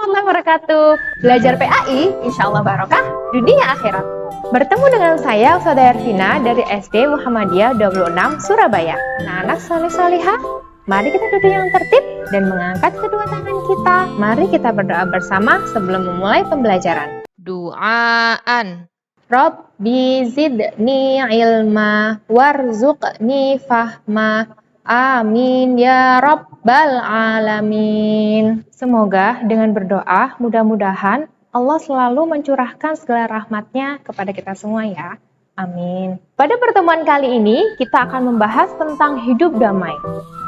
warahmatullahi wabarakatuh. Belajar PAI, insya Allah barokah dunia akhirat. Bertemu dengan saya, Saudara Ervina dari SD Muhammadiyah 26 Surabaya. Anak-anak saleh-salihah, mari kita duduk yang tertib dan mengangkat kedua tangan kita. Mari kita berdoa bersama sebelum memulai pembelajaran. Duaan. Rabbi zidni ilma warzuqni fahma. Amin ya Rabbal Alamin. Semoga dengan berdoa, mudah-mudahan Allah selalu mencurahkan segala rahmatnya kepada kita semua ya. Amin. Pada pertemuan kali ini, kita akan membahas tentang hidup damai.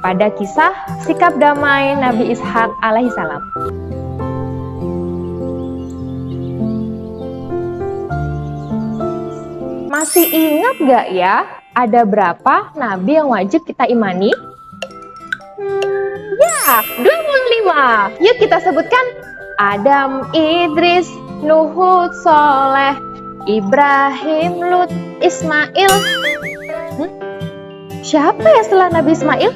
Pada kisah sikap damai Nabi Ishak alaihissalam. Masih ingat gak ya, ada berapa nabi yang wajib kita imani? Ya, 25. Yuk kita sebutkan. Adam, Idris, Nuh, Soleh, Ibrahim, Lut, Ismail. Siapa ya setelah Nabi Ismail?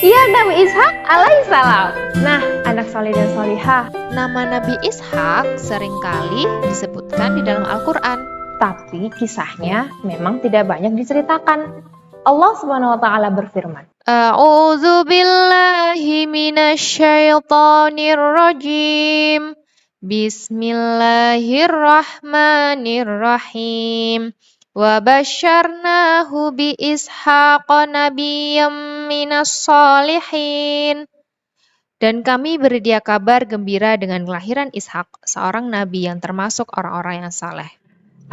Iya, Nabi Ishak alaihissalam. Nah, anak soleh dan solihah, Nama Nabi Ishak seringkali disebutkan di dalam Al-Quran. tapi kisahnya memang tidak banyak diceritakan. Allah Subhanahu wa taala berfirman, A'udzu billahi minasyaitonir rajim. Bismillahirrahmanirrahim. Wa basyarnahu bi Ishaqa nabiyyam minas sholihin. Dan kami beri dia kabar gembira dengan kelahiran Ishak, seorang nabi yang termasuk orang-orang yang saleh.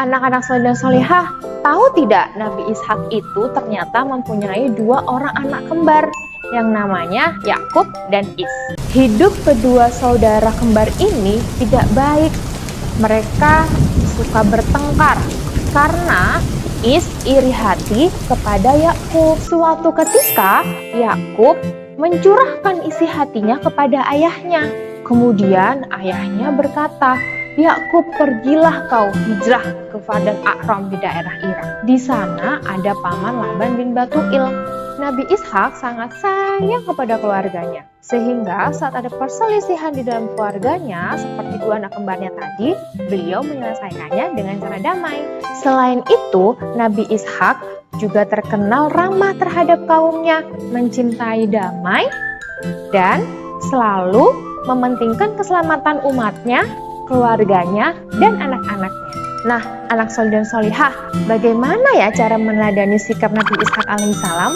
anak-anak soleh dan solihah, tahu tidak Nabi Ishak itu ternyata mempunyai dua orang anak kembar yang namanya Yakub dan Is. Hidup kedua saudara kembar ini tidak baik. Mereka suka bertengkar karena Is iri hati kepada Yakub. Suatu ketika Yakub mencurahkan isi hatinya kepada ayahnya. Kemudian ayahnya berkata, Yakub, pergilah kau hijrah ke Padang Aram di daerah Irak. Di sana ada paman Laban bin Batuil. Nabi Ishak sangat sayang kepada keluarganya. Sehingga saat ada perselisihan di dalam keluarganya, seperti dua anak kembarnya tadi, beliau menyelesaikannya dengan cara damai. Selain itu, Nabi Ishak juga terkenal ramah terhadap kaumnya, mencintai damai, dan selalu mementingkan keselamatan umatnya, keluarganya, dan anak-anaknya. Nah, anak soleh dan solihah, bagaimana ya cara meneladani sikap Nabi Ishak alaihissalam?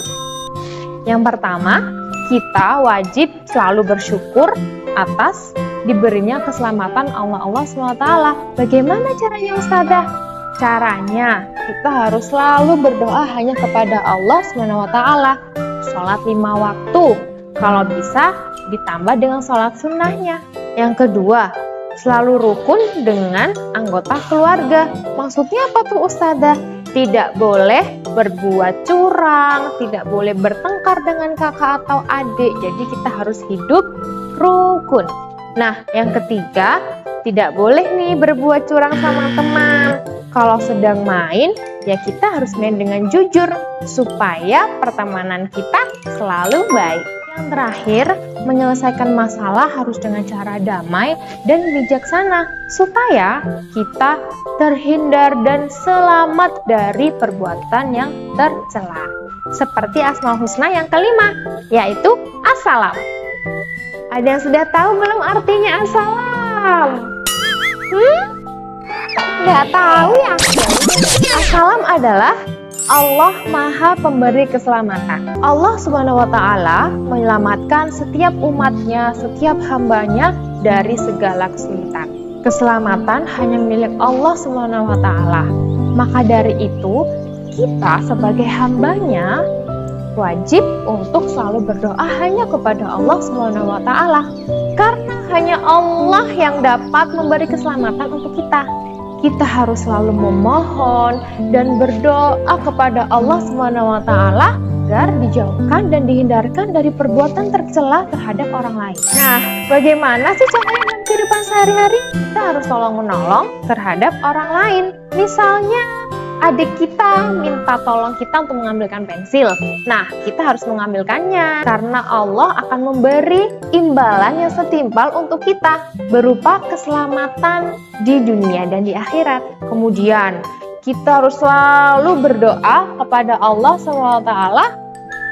Yang pertama, kita wajib selalu bersyukur atas diberinya keselamatan Allah SWT. Bagaimana caranya Ustazah? Caranya, kita harus selalu berdoa hanya kepada Allah SWT. Sholat 5 waktu, kalau bisa ditambah dengan sholat sunnahnya. Yang kedua, selalu rukun dengan anggota keluarga. Maksudnya apa tuh Ustazah? Tidak boleh berbuat curang, tidak boleh bertengkar dengan kakak atau adik. Jadi kita harus hidup rukun. Nah, yang ketiga, tidak boleh nih berbuat curang sama teman. Kalau sedang main, ya kita harus main dengan jujur supaya pertemanan kita selalu baik. Yang terakhir, menyelesaikan masalah harus dengan cara damai dan bijaksana supaya kita terhindar dan selamat dari perbuatan yang tercela. Seperti Asmaul Husna yang kelima, yaitu Assalam. Ada yang sudah tahu belum artinya Assalam? Nggak tahu ya? Assalam adalah Allah Maha Pemberi Keselamatan. Allah Subhanahu wa Ta'ala menyelamatkan setiap umatnya, setiap hambanya dari segala kesulitan. Keselamatan hanya milik Allah Subhanahu wa Ta'ala. Maka dari itu, kita sebagai hambanya wajib untuk selalu berdoa hanya kepada Allah Subhanahu wa Ta'ala. Karena hanya Allah yang dapat memberi keselamatan untuk kita. Kita harus selalu memohon dan berdoa kepada Allah Subhanahu wa Ta'ala agar dijauhkan dan dihindarkan dari perbuatan tercela terhadap orang lain. Nah, bagaimana sih caranya dalam kehidupan sehari-hari? Kita harus tolong-menolong terhadap orang lain. Misalnya, adik kita minta tolong kita untuk mengambilkan pensil. Nah, kita harus mengambilkannya karena Allah akan memberi imbalan yang setimpal untuk kita berupa keselamatan di dunia dan di akhirat. Kemudian, kita harus selalu berdoa kepada Allah SWT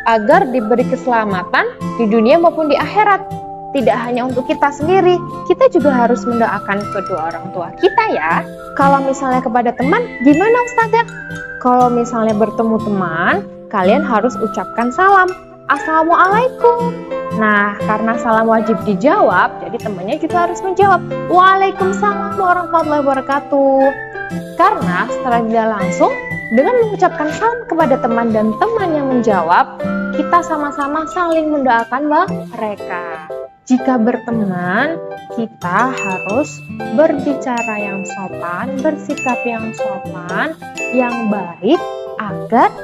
agar diberi keselamatan di dunia maupun di akhirat. Tidak hanya untuk kita sendiri, kita juga harus mendoakan kedua orang tua kita ya. Kalau misalnya kepada teman, gimana Ustazah? Kalau misalnya bertemu teman, kalian harus ucapkan salam. Assalamualaikum. Nah, karena salam wajib dijawab, jadi temannya juga harus menjawab. Waalaikumsalam warahmatullahi wabarakatuh. Karena setelah tidak langsung, dengan mengucapkan salam kepada teman dan teman yang menjawab, kita sama-sama saling mendoakan mereka. Jika berteman, kita harus berbicara yang sopan, bersikap yang sopan, yang baik, agar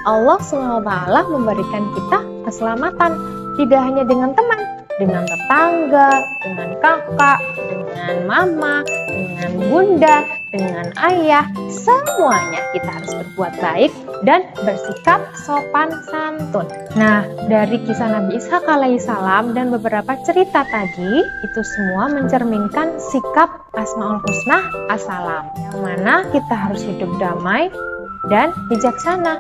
Allah SWT memberikan kita keselamatan. Tidak hanya dengan teman, dengan tetangga, dengan kakak, dengan mama, dengan bunda, dengan ayah, semuanya kita harus berbuat baik dan bersikap sopan santun. Nah, dari kisah Nabi Ishak alaihissalam dan beberapa cerita tadi, itu semua mencerminkan sikap Asmaul Husna as-Salam, yang mana kita harus hidup damai dan bijaksana.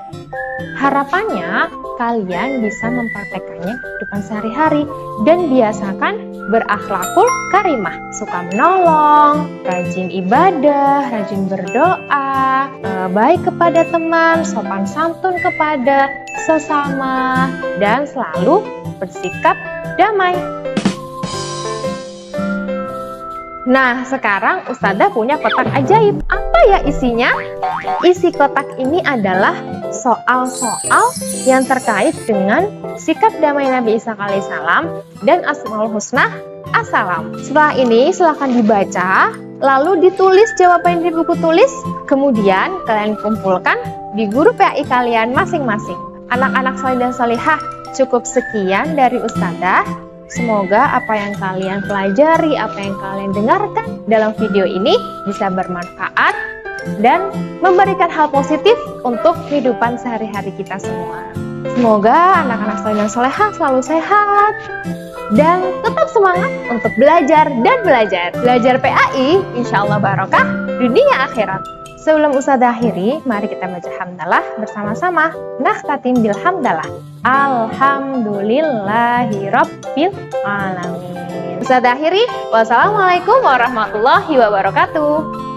Harapannya kalian bisa mempraktekannya di kehidupan sehari-hari dan biasakan berakhlakul karimah, suka menolong, rajin ibadah, rajin berdoa, baik kepada teman, sopan santun kepada sesama, dan selalu bersikap damai. Nah, sekarang Ustazah punya kotak ajaib. Apa ya isinya? Isi kotak ini adalah soal-soal yang terkait dengan sikap damai Nabi Ishak alaihissalam dan Asmaul Husna as-Salam. Setelah ini silahkan dibaca, lalu ditulis jawaban di buku tulis, kemudian kalian kumpulkan di guru PAI kalian masing-masing. Anak-anak saleh dan salihah, cukup sekian dari Ustazah. Semoga apa yang kalian pelajari, apa yang kalian dengarkan dalam video ini bisa bermanfaat dan memberikan hal positif untuk kehidupan sehari-hari kita semua. Semoga anak-anak saleh dan salehah selalu sehat dan tetap semangat untuk belajar dan belajar. Belajar PAI, insya Allah barokah dunia akhirat. Sebelum Ustazah akhiri, mari kita baca hamdalah bersama-sama. Nakhtatim bil hamdalah. Alhamdulillahi Rabbil Alamin. Ustazah akhiri, wassalamualaikum warahmatullahi wabarakatuh.